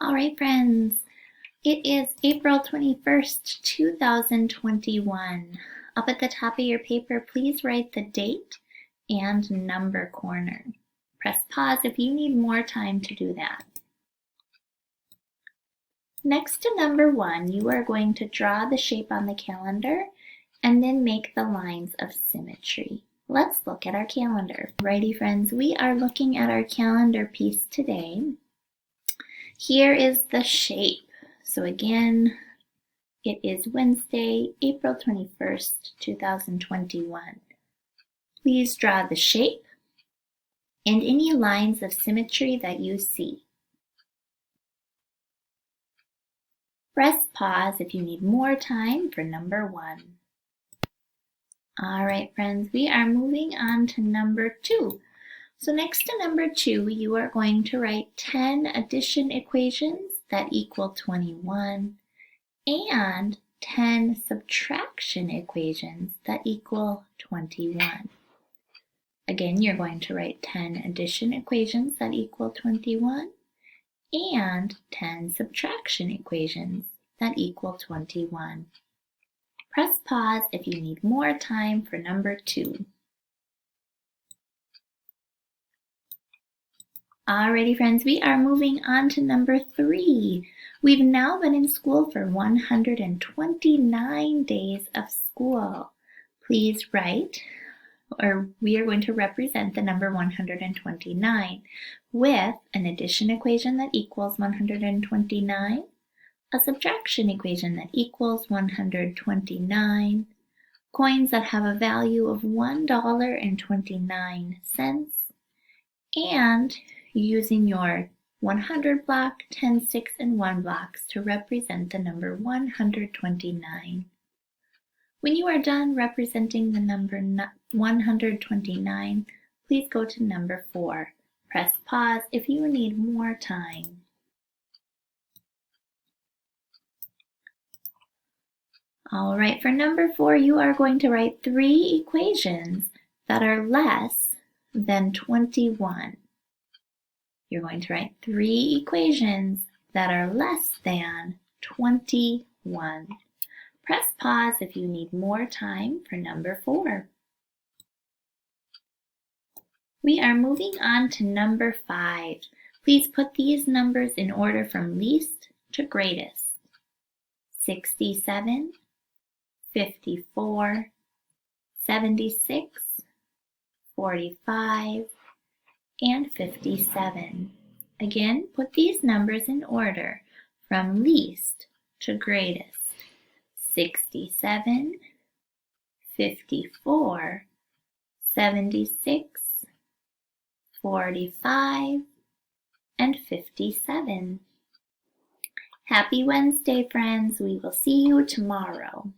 All right, friends, it is April 21st, 2021. Up at the top of your paper, please write the date and number corner. Press pause if you need more time to do that. Next to number 1, you are going to draw the shape on the calendar and then make the lines of symmetry. Let's look at our calendar. Righty, friends, we are looking at our calendar piece today. Here is the shape. So again, it is Wednesday, April 21st, 2021. Please draw the shape and any lines of symmetry that you see. Press pause if you need more time for number 1. All right, friends, we are moving on to number 2. So next to number 2, you are going to write 10 addition equations that equal 21 and 10 subtraction equations that equal 21. Again, you're going to write 10 addition equations that equal 21 and 10 subtraction equations that equal 21. Press pause if you need more time for number 2. Alrighty, friends, we are moving on to number 3. We've now been in school for 129 days of school. Please write, or we are going to represent the number 129 with an addition equation that equals 129, a subtraction equation that equals 129, coins that have a value of $1.29, and using your 100 block, 10, 6, and 1 blocks to represent the number 129. When you are done representing the number 129, please go to number 4. Press pause if you need more time. All right, for number 4, you are going to write 3 equations that are less than 21. You're going to write 3 equations that are less than 21. Press pause if you need more time for number 4. We are moving on to number 5. Please put these numbers in order from least to greatest. 67, 54, 76, 45, and 57. Again, put these numbers in order from least to greatest. 67, 54, 76, 45, and 57. Happy Wednesday, friends. We will see you tomorrow.